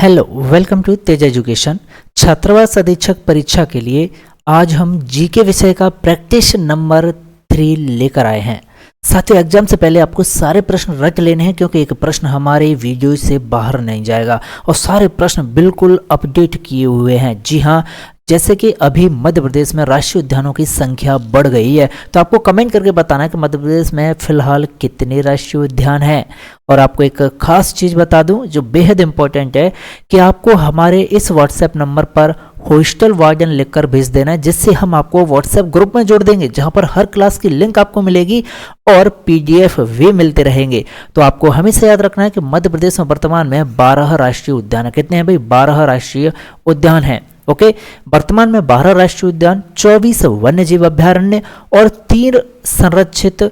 Hello, welcome to Tej education. छात्रावास अधीक्षक परीक्षा के लिए आज हम जीके विषय का प्रैक्टिस नंबर 3 लेकर आए हैं। साथियों, एग्जाम से पहले आपको सारे प्रश्न रट लेने हैं क्योंकि एक प्रश्न हमारे वीडियो से बाहर नहीं जाएगा और सारे प्रश्न बिल्कुल अपडेट किए हुए हैं। जी हाँ, जैसे कि अभी मध्य प्रदेश में राष्ट्रीय उद्यानों की संख्या बढ़ गई है, तो आपको कमेंट करके बताना है कि मध्य प्रदेश में फिलहाल कितने राष्ट्रीय उद्यान हैं। और आपको एक खास चीज़ बता दूं जो बेहद इंपॉर्टेंट है कि आपको हमारे इस व्हाट्सएप नंबर पर हॉस्टल वार्डन लिखकर भेज देना है, जिससे हम आपको व्हाट्सएप ग्रुप में जोड़ देंगे जहां पर हर क्लास की लिंक आपको मिलेगी और पीडीएफ भी मिलते रहेंगे। तो आपको हमेशा याद रखना है कि मध्य प्रदेश में वर्तमान में 12 राष्ट्रीय उद्यान है। कितने हैं भाई? 12 राष्ट्रीय उद्यान हैं। ओके, वर्तमान में 12 राष्ट्रीय उद्यान, 24 वन्यजीव अभ्यारण्य और 3 संरक्षित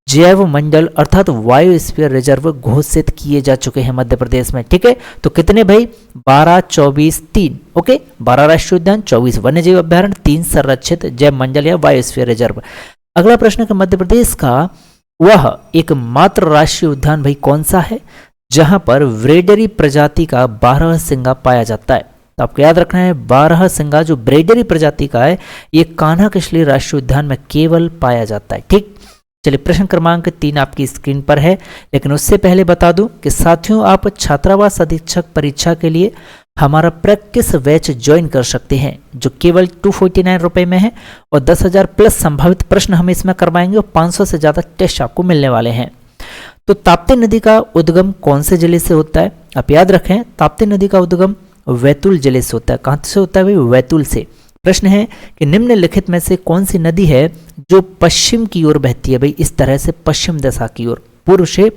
जैव मंडल अर्थात बायोस्फीयर रिजर्व घोषित किए जा चुके हैं मध्य प्रदेश में। ठीक है, तो कितने भाई? 12, 24, 3। ओके, 12 राष्ट्रीय उद्यान, 24 वन्यजीव अभ्यारण्य, 3 संरक्षित जैव मंडल या बायोस्फीयर रिजर्व। अगला प्रश्न है, मध्य प्रदेश का वह एकमात्र राष्ट्रीय उद्यान भाई कौन सा है जहां पर ब्रेडरी प्रजाति का 12 सिंगा पाया जाता है? तो आपको याद रखना है 12 सिंगा जो ब्रेडरी प्रजाति का है ये कान्हा किसली राष्ट्रीय उद्यान में केवल पाया जाता है। ठीक, चलिए प्रश्न क्रमांक 3 आपकी स्क्रीन पर है, लेकिन उससे पहले बता दूं कि साथियों आप छात्रावास अधीक्षक परीक्षा के लिए हमारा प्रैक्टिस बैच ज्वाइन कर सकते हैं जो केवल 249 रुपए में है और 10,000 प्लस संभावित प्रश्न हम इसमें करवाएंगे और 500 से ज़्यादा टेस्ट आपको मिलने वाले हैं। तो ताप्ती नदी का उद्गम कौन से जिले से होता है? आप याद रखें ताप्ती नदी का उद्गम बैतूल जिले से होता है। कहाँ से होता है भाई? बैतूल से। प्रश्न है कि निम्नलिखित में से कौन सी नदी है जो पश्चिम की ओर बहती है भाई? इस तरह से पश्चिम दिशा की ओर, पूर्व से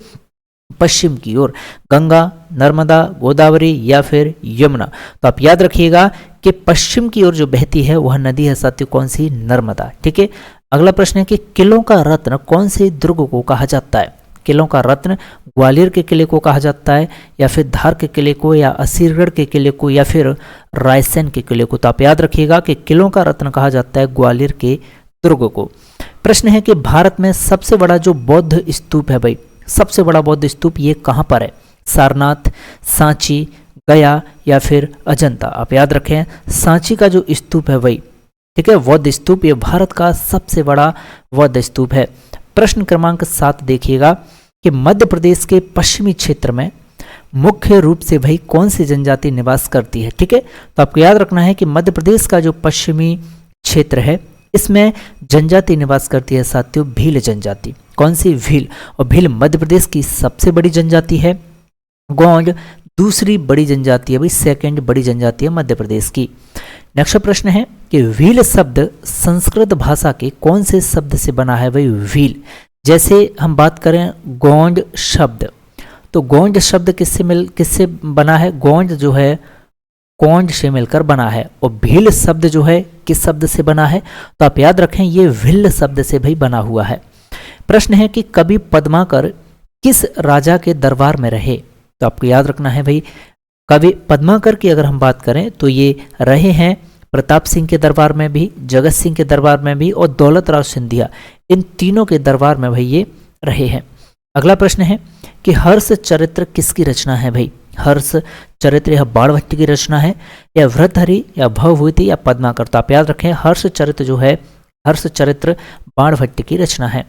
पश्चिम की ओर, गंगा, नर्मदा, गोदावरी या फिर यमुना। तो आप याद रखिएगा कि पश्चिम की ओर जो बहती है वह नदी है साथियों कौन सी? नर्मदा। ठीक है, अगला प्रश्न है कि किलों का रत्न कौन से दुर्ग को कहा जाता है? किलों का रत्न ग्वालियर के किले को कहा जाता है या फिर धार के किले को या असीरगढ़ के किले को या फिर रायसेन के किले को? तो आप याद रखिएगा कि किलों का रत्न कहा जाता है ग्वालियर के दुर्ग को। प्रश्न है कि भारत में सबसे बड़ा जो बौद्ध स्तूप है भाई, सबसे बड़ा बौद्ध स्तूप ये कहाँ पर है? सारनाथ, सांची, गया या फिर अजंता? आप याद रखें सांची का जो स्तूप है भाई, ठीक है, बौद्ध स्तूप, ये भारत का सबसे बड़ा बौद्ध स्तूप है। प्रश्न क्रमांक 7 देखिएगा कि मध्य प्रदेश के पश्चिमी क्षेत्र में मुख्य रूप से भाई कौन सी जनजाति निवास करती है? ठीक है, तो आपको याद रखना है कि मध्य प्रदेश का जो पश्चिमी क्षेत्र है इसमें जनजाति निवास करती है साथियों भील जनजाति। कौन सी? भील। और भील मध्य प्रदेश की सबसे बड़ी जनजाति है। गोंड दूसरी बड़ी जनजाति है भाई, सेकंड बड़ी जनजाति है मध्य प्रदेश की। नेक्स्ट प्रश्न है कि भील शब्द संस्कृत भाषा के कौन से शब्द से बना है भाई? भील। जैसे हम बात करें गोंड शब्द, तो गोंड शब्द किससे बना है? गोंड जो है कोंड से मिलकर बना है। और भील शब्द जो है किस शब्द से बना है? तो आप याद रखें ये भिल्ल शब्द से भाई बना हुआ है। प्रश्न है कि कवि पद्माकर किस राजा के दरबार में रहे? तो आपको याद रखना है भाई कवि पद्माकर की अगर हम बात करें तो ये रहे हैं प्रताप सिंह के दरबार में भी, जगत सिंह के दरबार में भी और दौलत राव सिंधिया, इन तीनों के दरबार में भाई ये रहे हैं। अगला प्रश्न है कि हर्ष चरित्र किसकी रचना है भाई? हर्ष चरित्र यह बाणभट्ट की रचना है या भर्तृहरि या भवभूति या पद्माकर? तो आप याद रखें हर्ष चरित्र जो है, हर्ष चरित्र बाणभट्ट की रचना है।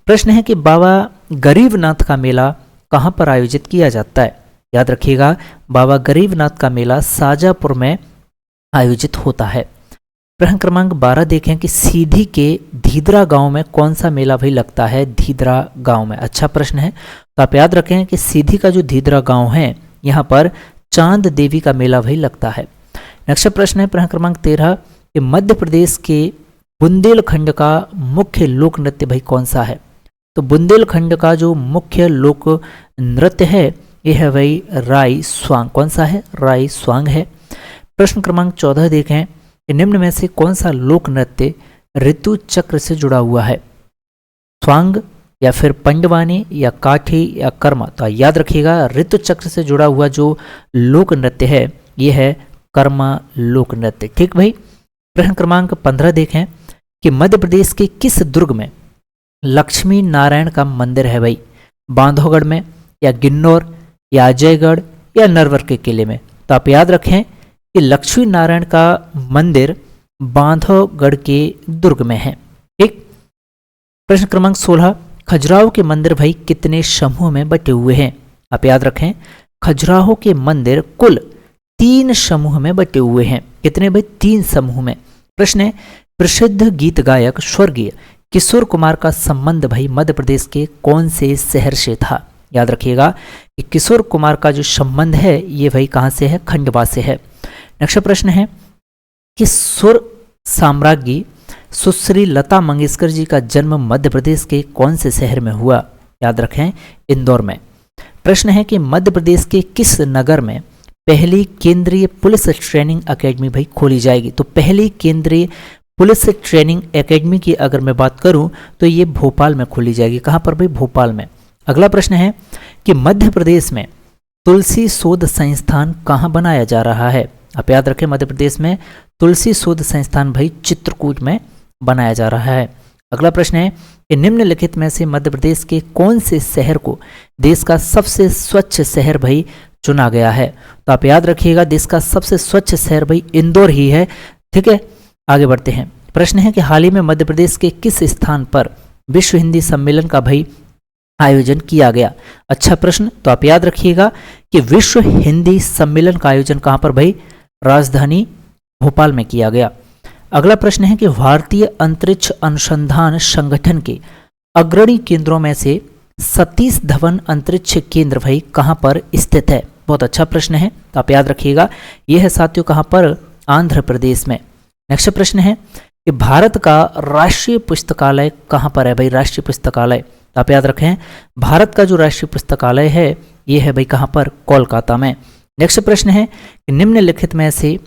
प्रश्न है कि बाबा गरीबनाथ का मेला कहाँ पर आयोजित किया जाता है? याद रखिएगा बाबा गरीबनाथ का मेला शाजापुर में आयोजित होता है। प्रश्न क्रमांक 12 देखें कि सीधी के धीदरा गांव में कौन सा मेला भाई लगता है? धीदरा गांव में। अच्छा प्रश्न है, तो आप याद रखें कि सीधी का जो धीदरा गांव है यहाँ पर चांद देवी का मेला भाई लगता है। नेक्स्ट प्रश्न है प्रश्न क्रमांक 13 कि मध्य प्रदेश के बुंदेलखंड का मुख्य लोक नृत्य भाई कौन सा है? तो बुंदेलखंड का जो मुख्य लोक नृत्य है यह है भाई राई स्वांग। कौन सा है? राई स्वांग है। प्रश्न क्रमांक 14 देखें कि निम्न में से कौन सा लोक नृत्य ऋतु चक्र से जुड़ा हुआ है? स्वांग या फिर पंडवानी या काठी या कर्मा? तो याद रखिएगा ऋतु चक्र से जुड़ा हुआ जो लोक नृत्य है यह है कर्मा लोक नृत्य। ठीक भाई। प्रश्न क्रमांक 15 देखें कि मध्य प्रदेश के किस दुर्ग में लक्ष्मी नारायण का मंदिर है भाई? बांधवगढ़ में या गिन्नौर या अजयगढ़ या नरवर के किले में? तो आप याद रखें कि लक्ष्मी नारायण का मंदिर बांधवगढ़ के दुर्ग में है। ठीक। प्रश्न क्रमांक 16, खजुराहो के मंदिर भाई कितने समूह में बटे हुए हैं? आप याद रखें खजुराहो के मंदिर कुल 3 समूह में बटे हुए हैं। कितने भाई? 3 समूह में। प्रश्न है, प्रसिद्ध गीत गायक स्वर्गीय किशोर कुमार का संबंध भाई मध्य प्रदेश के कौन से शहर से था? याद रखिएगा कि किशोर कुमार का जो संबंध है ये भाई कहाँ से है? खंडवा से है। नेक्स्ट प्रश्न है कि सुर साम्राज्ञी सुश्री लता मंगेशकर जी का जन्म मध्य प्रदेश के कौन से शहर में हुआ? याद रखें इंदौर में। प्रश्न है कि मध्य प्रदेश के किस नगर में पहली केंद्रीय पुलिस ट्रेनिंग एकेडमी भाई खोली जाएगी? तो पहली केंद्रीय पुलिस ट्रेनिंग एकेडमी की अगर मैं बात करूं तो ये भोपाल में खोली जाएगी। कहां पर भाई? भोपाल में। अगला प्रश्न है कि मध्य प्रदेश में तुलसी शोध संस्थान कहां बनाया जा रहा है? आप याद रखें मध्य प्रदेश में तुलसी शोध संस्थान भाई चित्रकूट में बनाया जा रहा है। अगला प्रश्न है कि निम्नलिखित में से मध्य प्रदेश के कौन से शहर को देश का सबसे स्वच्छ शहर भाई चुना गया है? तो आप याद रखिएगा देश का सबसे स्वच्छ शहर भाई इंदौर ही है। ठीक है, आगे बढ़ते हैं। प्रश्न है कि हाल ही में मध्य प्रदेश के किस स्थान पर विश्व हिंदी सम्मेलन का भाई आयोजन किया गया? अच्छा प्रश्न। तो आप याद रखिएगा कि विश्व हिंदी सम्मेलन का आयोजन कहां पर भाई? राजधानी भोपाल में किया गया। अगला प्रश्न है कि भारतीय अंतरिक्ष अनुसंधान संगठन के अग्रणी केंद्रों में से सतीश धवन अंतरिक्ष केंद्र भाई कहां पर स्थित है? बहुत अच्छा प्रश्न है। तो आप याद रखिएगा यह है साथियों कहां पर? आंध्र प्रदेश में। नेक्स्ट प्रश्न है कि भारत का राष्ट्रीय पुस्तकालय कहां पर है भाई? राष्ट्रीय पुस्तकालय। तो आप याद रखें भारत का जो राष्ट्रीय पुस्तकालय है ये है भाई कहां पर? कोलकाता में। नेक्स्ट प्रश्न है कि निम्नलिखित में से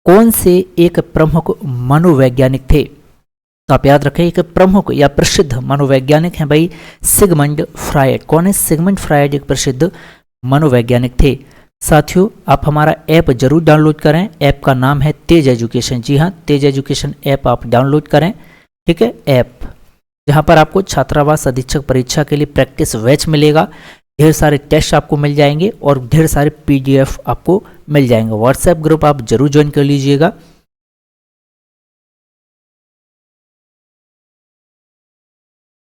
कौन से एक प्रमुख मनोवैज्ञानिक थे? तो आप याद रखें एक प्रमुख या प्रसिद्ध मनोवैज्ञानिक हैं भाई सिगमंड फ्रायड। कौन है? सिगमंड फ्रायड एक प्रसिद्ध मनोवैज्ञानिक थे। साथियों आप हमारा ऐप जरूर डाउनलोड करें। ऐप का नाम है तेज एजुकेशन। जी हाँ, तेज एजुकेशन ऐप आप डाउनलोड करें। ठीक है, ऐप जहाँ पर आपको छात्रावास अधीक्षक परीक्षा के लिए प्रैक्टिस बैच मिलेगा, ढेर सारे टेस्ट आपको मिल जाएंगे और ढेर सारे PDF आपको मिल जाएंगे। व्हाट्सएप ग्रुप आप जरूर ज्वाइन कर लीजिएगा।